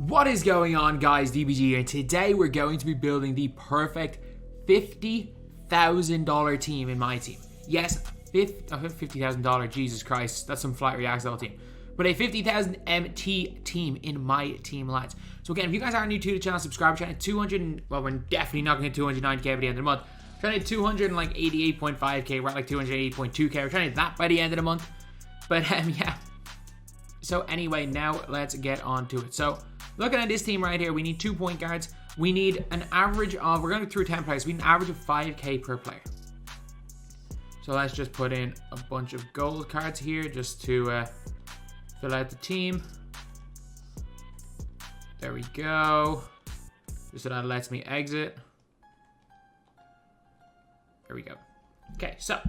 What is going on, guys? DBG here, and today we're going to be building the perfect $50,000 team in my team. Yes, $50,000, Jesus Christ, that's some flight reacts all team. But a 50,000 MT team in my team, lads. So again, if you guys are new to the channel, subscribe to the channel. Well, we're definitely not going to hit 290k by the end of the month. We're trying to hit 288.5k, we're at like 288.2k. We're trying to hit that by the end of the month. But yeah. So anyway, now let's get on to it. So looking at this team right here, we need 2 point guards. We need an average of, we're going through 10 players. We need an average of 5k per player. So let's just put in a bunch of gold cards here just to fill out the team. There we go. Just so that lets me exit. There we go. Okay, so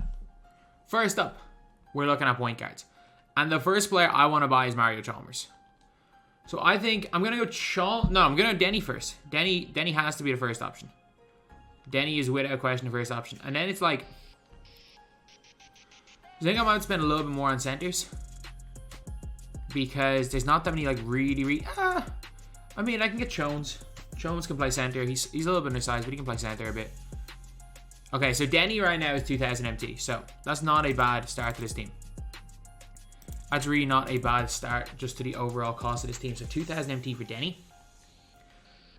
first up, we're looking at point guards. And the first player I want to buy is Mario Chalmers. So I think I'm going to go I'm going to go Denny first. Denny has to be the first option. Denny is without question the first option. And then it's like, I think I might spend a little bit more on centers. Because there's not that many like really I mean, I can get Jones. Jones can play center. He's a little bit undersized, but he can play center a bit. Okay, so Denny right now is 2,000 MT. So that's not a bad start to this team. That's really not a bad start just to the overall cost of this team. So 2,000 MT for Denny.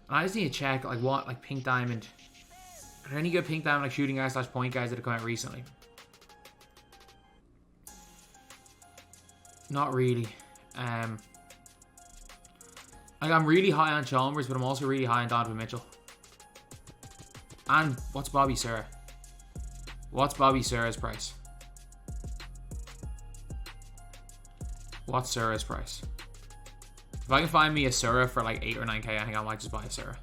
And I just need to check like what like pink diamond. Are there any good pink diamond like shooting guys / point guys that have come out recently? Not really. Like I'm really high on Chalmers, but I'm also really high on Donovan Mitchell. And what's Bobby Serra? What's Bobby Serra's price? What's Serra's price? If I can find me a Serra for like 8 or 9k, I think I might just buy a Serra.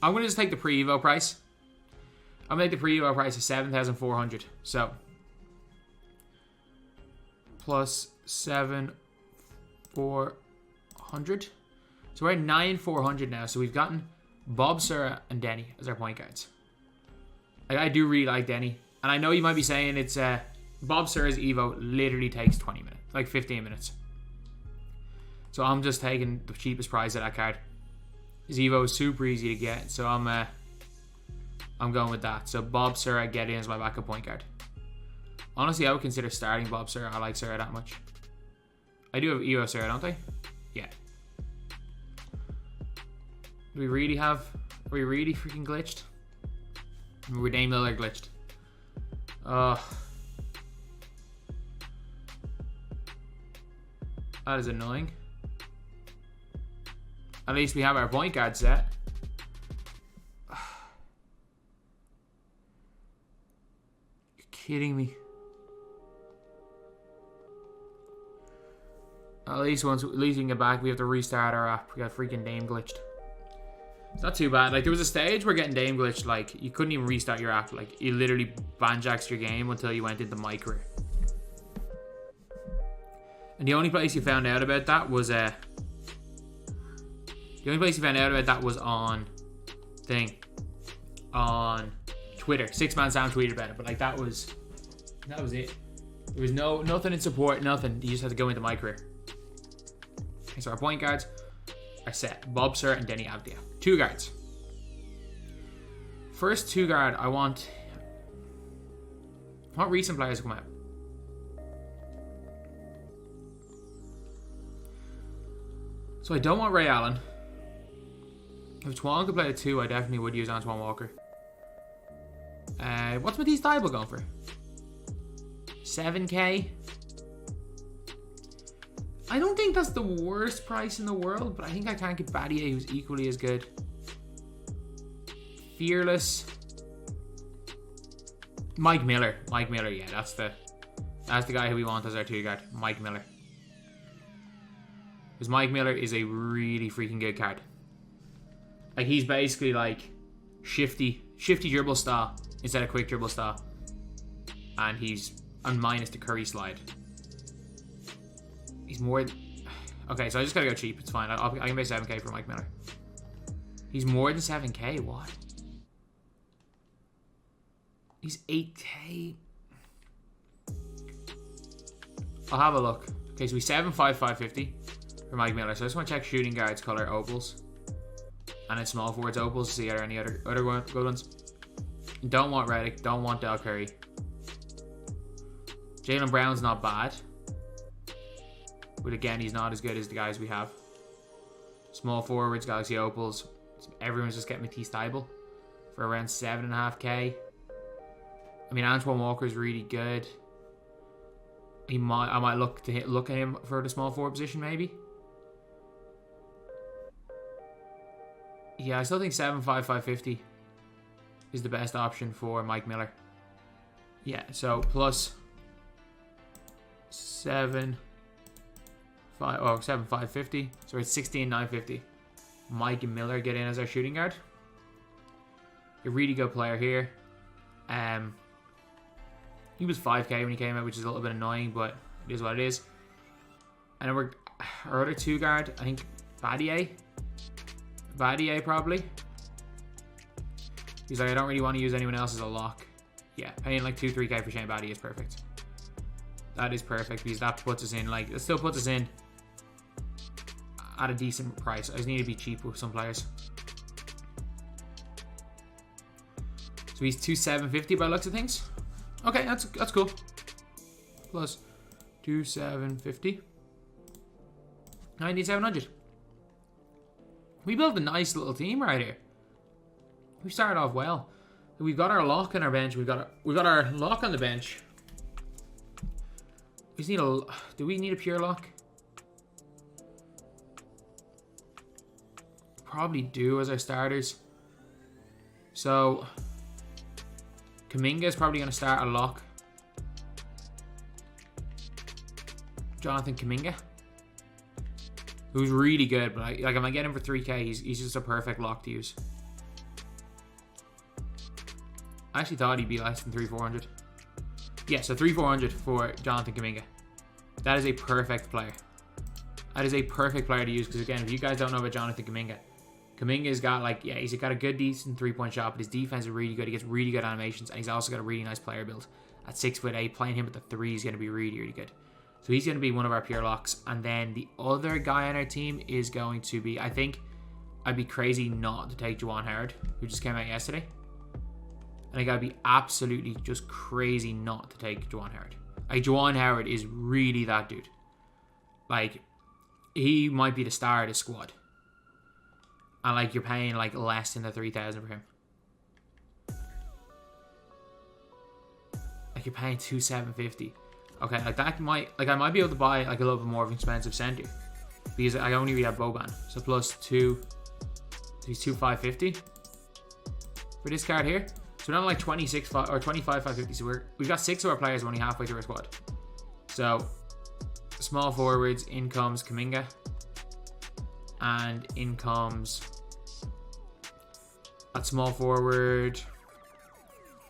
I'm going to just take the pre-evo price. I'm going to take the pre-evo price of 7,400. So, plus 7,400. So we're at 9,400 now. So we've gotten Bob Serra and Denny as our point guards. I do really like Denny. And I know you might be saying it's Bob Serra's Evo literally takes 20 minutes. Like 15 minutes. So I'm just taking the cheapest price of that card. His Evo is super easy to get. So I'm going with that. So Bob Serra get in as my backup point guard. Honestly, I would consider starting Bob Serra. I like Serra that much. I do have Evo Serra, don't I? Yeah. Do we really have... Are we really freaking glitched? We're Dame Lillard glitched. That is annoying. At least we have our point guard set. You're kidding me. At least we can get back, we have to restart our app. We got freaking Dame glitched. It's not too bad. Like, there was a stage where getting Dame glitched, like, you couldn't even restart your app. Like, you literally banjaxed your game until you went into my career. And the only place you found out about that was, on Twitter. Six Man Sam tweeted about it, but like that was it. There was nothing in support, nothing. You just had to go into my career. Okay, so our point guards are set. Bob Serra and Denny Avdia. 2 guards. First 2 guard, I want recent players to come out. So I don't want Ray Allen. If Twan could play a 2, I definitely would use Antoine Walker. What's Matisse Thybulle going for? 7k? I don't think that's the worst price in the world, but I think I can't get Battier, who's equally as good. Fearless. Mike Miller, yeah, that's the guy who we want as our 2 guard. Mike Miller. Because Mike Miller is a really freaking good card. Like, he's basically like shifty dribble style instead of quick dribble style. And he's on minus the Curry slide. He's more... Okay, so I just gotta go cheap. It's fine. I can pay 7k for Mike Miller. He's more than 7k? What? He's 8k? I'll have a look. Okay, so we 75550 for Mike Miller. So I just want to check shooting guards color opals. And then small forwards opals to see are there any other good ones. Don't want Redick. Don't want Del Curry. Jaylen Brown's not bad. But again, he's not as good as the guys we have. Small forwards, Galaxy opals. Everyone's just getting Matisse Thybulle for around 7.5k. I mean, Antoine Walker's really good. I might look at him for the small forward position, maybe. Yeah, I still think 75550 is the best option for Mike Miller. Yeah, so plus 7,550. So it's 16,950. Mike Miller get in as our shooting guard. A really good player here. He was 5k when he came out, which is a little bit annoying, but it is what it is. And then our other two guard, I think Badier probably. He's like, I don't really want to use anyone else as a lock. Yeah, paying like 2-3k for Shane Badier is perfect. That is perfect because that puts us in, like, it still puts us in at a decent price. I just need to be cheap with some players. So he's 2,750 by looks of things. Okay, that's cool. Plus 2,750. 19,700. We built a nice little team right here. We started off well. We've got our lock on our bench. We got our lock on the bench. We just need a. Do we need a pure lock? Probably do as our starters. So Kuminga is probably going to start a lock. Jonathan Kuminga, who's really good, but like if I get him for 3k, he's just a perfect lock to use. I actually thought he'd be less than 3,400. Yeah, so 3,400 for Jonathan Kuminga. That is a perfect player. That is a perfect player to use because again, if you guys don't know about Jonathan Kuminga, Kuminga's got like, yeah, he's got a good, decent 3-point shot, but his defense is really good. He gets really good animations, and he's also got a really nice player build. At 6'8", playing him at the 3 is going to be really, really good. So he's going to be one of our pure locks. And then the other guy on our team is going to be, I think I'd be crazy not to take Juwan Howard, who just came out yesterday. I think I'd be absolutely just crazy not to take Juwan Howard. Like, Juwan Howard is really that dude. Like, he might be the star of the squad. And like, you're paying like less than the 3,000 for him. Like, you're paying 2,750. Okay, like that might, like I might be able to buy like a little bit more of an expensive center because I only really have Boban. So plus 2, he's 2,550 for this card here. So we're down like 26 or 25,550. So we've got 6 of our players only halfway through our squad. So small forwards, in comes Kuminga, and in comes at small forward.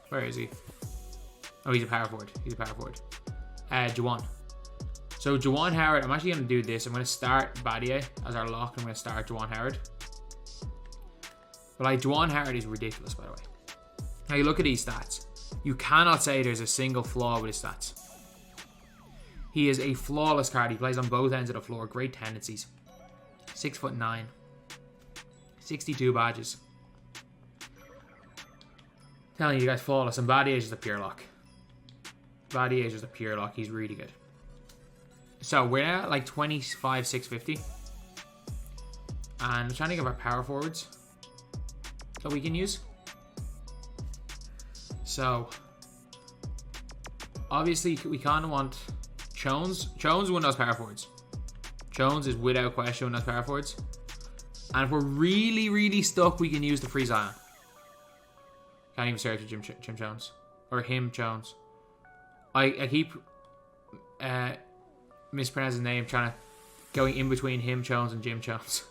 Where is he? Oh, he's a power forward. He's a power forward. Juwan. So Juwan Howard, I'm actually going to do this. I'm going to start Badier as our lock. I'm going to start Juwan Howard. But like, Juwan Howard is ridiculous, by the way. Now you look at these stats. You cannot say there's a single flaw with his stats. He is a flawless card. He plays on both ends of the floor. Great tendencies. 6'9". 62 badges. Telling you guys, flawless. And Badier is just a pure lock. Badier is just a pure lock. He's really good. So we're at like 25,650. And I'm trying to think of our power forwards that we can use. So obviously we kind of want Jones. Jones is one of those power forwards. Jones is without question one of those power forwards. And if we're really, really stuck, we can use the free Zion. Can't even search for Jim Jones. Or him Jones. I keep mispronouncing his name, trying to going in between him Jones and Jim Jones.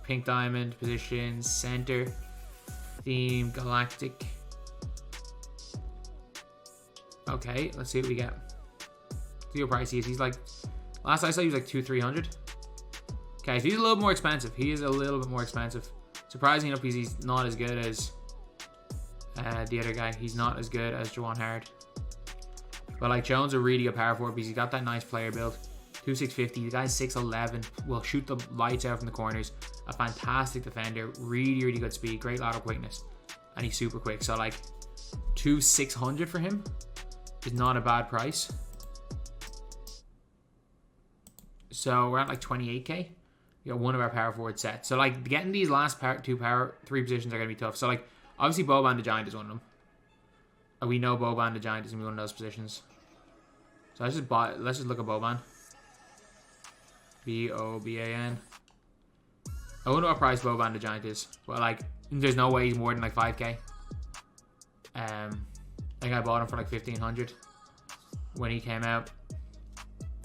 Pink diamond, position, center, theme, galactic. Okay, let's see what we get. See what price he is. He's like, last I saw he was like 2,300. Okay, so he's a little more expensive. He is a little bit more expensive. Surprisingly enough, because he's not as good as The other guy, he's not as good as Juwan Howard. But like Jones a really good power forward because he's got that nice player build. 2,650. The guy's 6'11", will shoot the lights out from the corners. A fantastic defender, really good speed, great lateral quickness, and he's super quick. So like 2,600 for him is not a bad price. So we're at like 28k. We got one of our power forward set. So like getting these last three positions are gonna be tough. So like obviously Boban the Giant is one of them. We know Boban the Giant is gonna be one of those positions. So let's just look at Boban. Boban. I wonder what price Boban the Giant is. But like there's no way he's more than like 5k. I think I bought him for like 1,500 when he came out.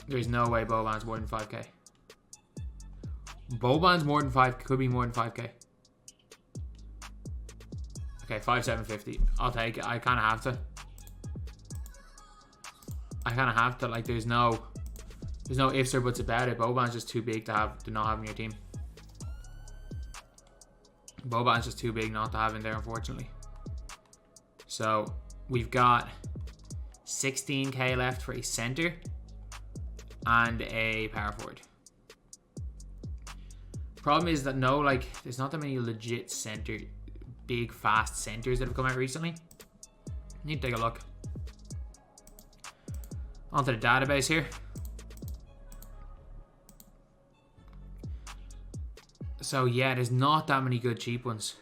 There's no way Boban's more than 5k. Boban's more than 5, could be more than 5k. Okay, 5,750. I'll take it. I kind of have to. Like, there's no ifs or buts about it. Boban's just too big to not have in your team. Boban's just too big not to have in there, unfortunately. So we've got 16k left for a center and a power forward. Problem is that there's not that many legit center, big fast centers that have come out recently. Need to take a look. Onto the database here. So yeah, there's not that many good cheap ones.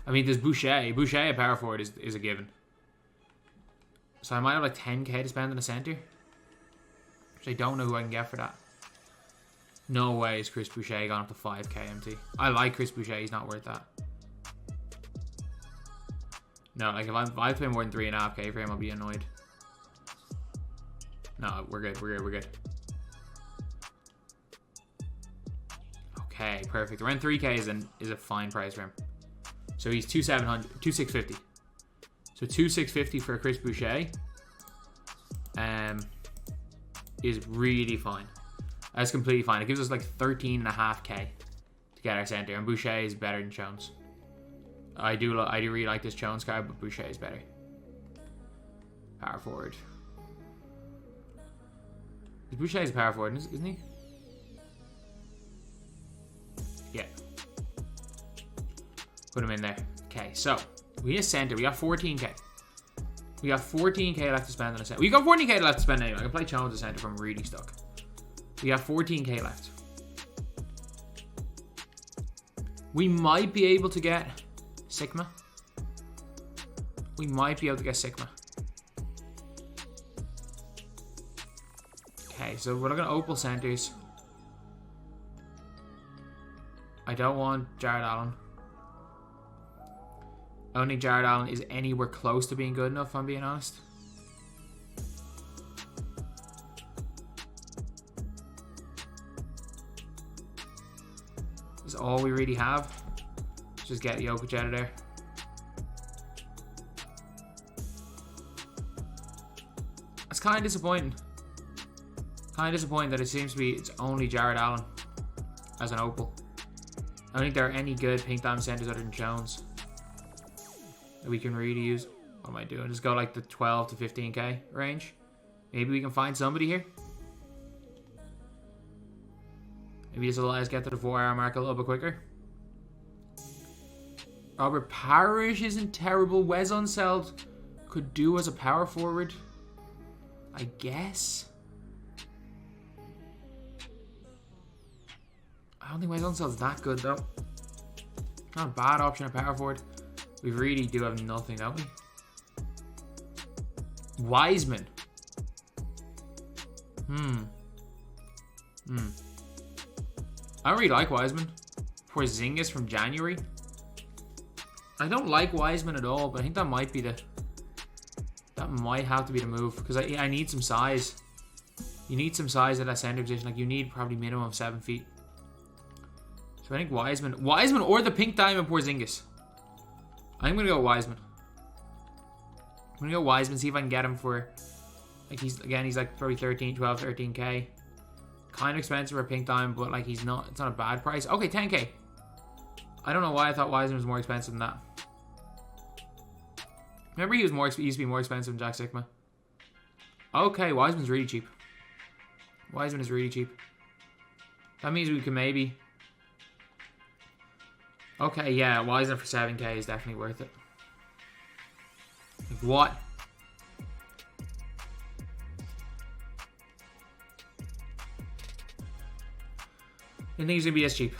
I mean, there's Boucher. Boucher at power forward is a given. So I might have like 10k to spend on a center. Which I don't know who I can get for that. No way is Chris Boucher gone up to 5k MT. I like Chris Boucher, he's not worth that. No, like if I pay more than 3.5k for him, I'll be annoyed. No, we're good. Okay, perfect. Around 3k is a fine price for him. So he's 2,650. So 2,650 for Chris Boucher is really fine. That's completely fine. It gives us like 13.5k to get our center, and Boucher is better than Jones. I do really like this Jones card, but Boucher is better. Power forward. Boucher is power forward, isn't he? Yeah. Put him in there. Okay, so we need a center. We got 14k. We got 14k left to spend on a center. We got 14k left to spend anyway. I can play Jones as center if I'm really stuck. We got 14k left. We might be able to get Sigma. Okay, so we're looking at Opal centers. I don't want Jared Allen. I don't think Jared Allen is anywhere close to being good enough, if I'm being honest. This is all we really have. Let's just get Jokic out of there. That's kind of disappointing. That it seems to be it's only Jared Allen as an Opal. I don't think there are any good pink diamond centers other than Jones that we can really use. What am I doing? Just go like the 12 to 15k range. Maybe we can find somebody here. Maybe this will allow us to get to the 4-hour mark a little bit quicker. Robert Parrish isn't terrible. Wes Unseld could do as a power forward, I guess. I don't think Wes Unseld's that good though. Not a bad option at power forward. We really do have nothing, don't we? Wiseman. I don't really like Wiseman. Porzingis from January. I don't like Wiseman at all, but I think that might be that might have to be the move, because I need some size. You need some size at that center position. Like, you need probably minimum of 7 feet. So I think Wiseman or the pink diamond Porzingis. I'm gonna go Wiseman. I'm gonna go Wiseman, see if I can get him for, like, he's like probably 12, 13k. Kind of expensive for a pink diamond, but like it's not a bad price. Okay, 10k. I don't know why I thought Wiseman was more expensive than that. Remember he used to be more expensive than Jack Sigma. Okay, Wiseman's really cheap. Wiseman is really cheap. That means we can maybe... Okay, yeah, Wiseman for 7k is definitely worth it. Like, what? Didn't think he was going to be this cheap.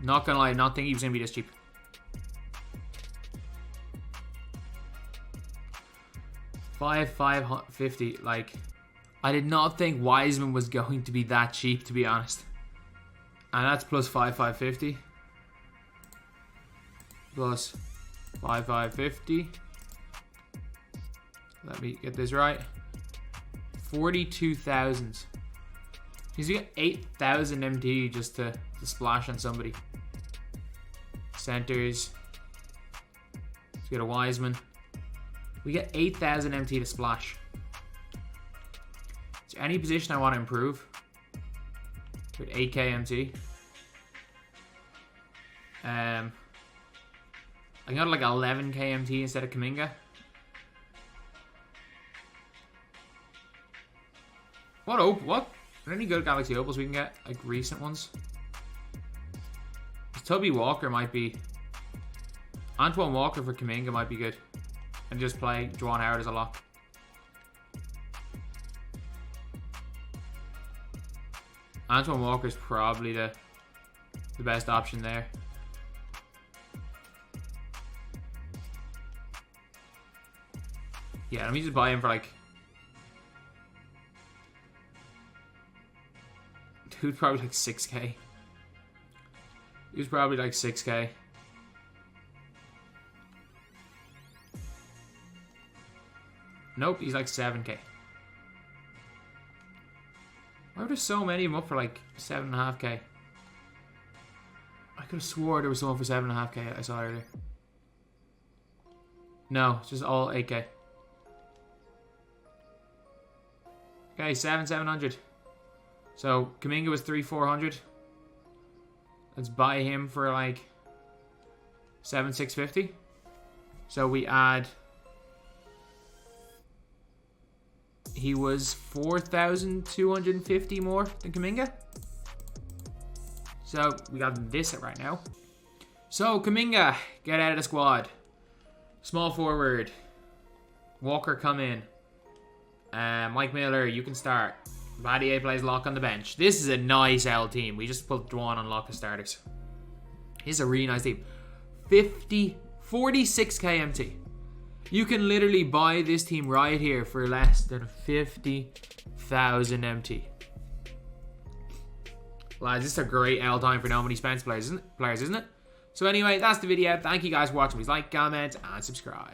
Not gonna lie, not think he was going to be this cheap. $550. Like, I did not think Wiseman was going to be that cheap, to be honest. And that's plus 550. Plus 550. Let me get this right. 42,000. He's got 8,000 MT just to splash on somebody. Centers. Let's get a Wiseman. We get 8,000 MT to splash. Is there any position I want to improve? With 8k MT. I got like 11k MT instead of Kuminga. What? Are there any good Galaxy Opals we can get? Like recent ones? Tubby Walker might be... Antoine Walker for Kuminga might be good. And just play Juwan Howard as a lock. Antoine Walker is probably the best option there. Yeah, let me just buy him for like... Dude's probably like 6k. He was probably like 6k. Nope, he's like 7k. Why were there so many of them up for like 7.5k? I could have swore there was someone for 7.5k I saw earlier. No, it's just all 8k. Okay, 700. So Kuminga was 3,400. Let's buy him for like 7,650. So we add... He was 4,250 more than Kuminga. So we got this at right now. So Kuminga, get out of the squad. Small forward. Walker, come in. Mike Miller, you can start. Vadier plays lock on the bench. This is a nice L team. We just put Dwan on lock of starters. This is a really nice team. 46k MT. You can literally buy this team right here for less than 50,000 MT. Lads, this is a great L time for no money spent players, isn't it? So anyway, that's the video. Thank you guys for watching. Please like, comment, and subscribe.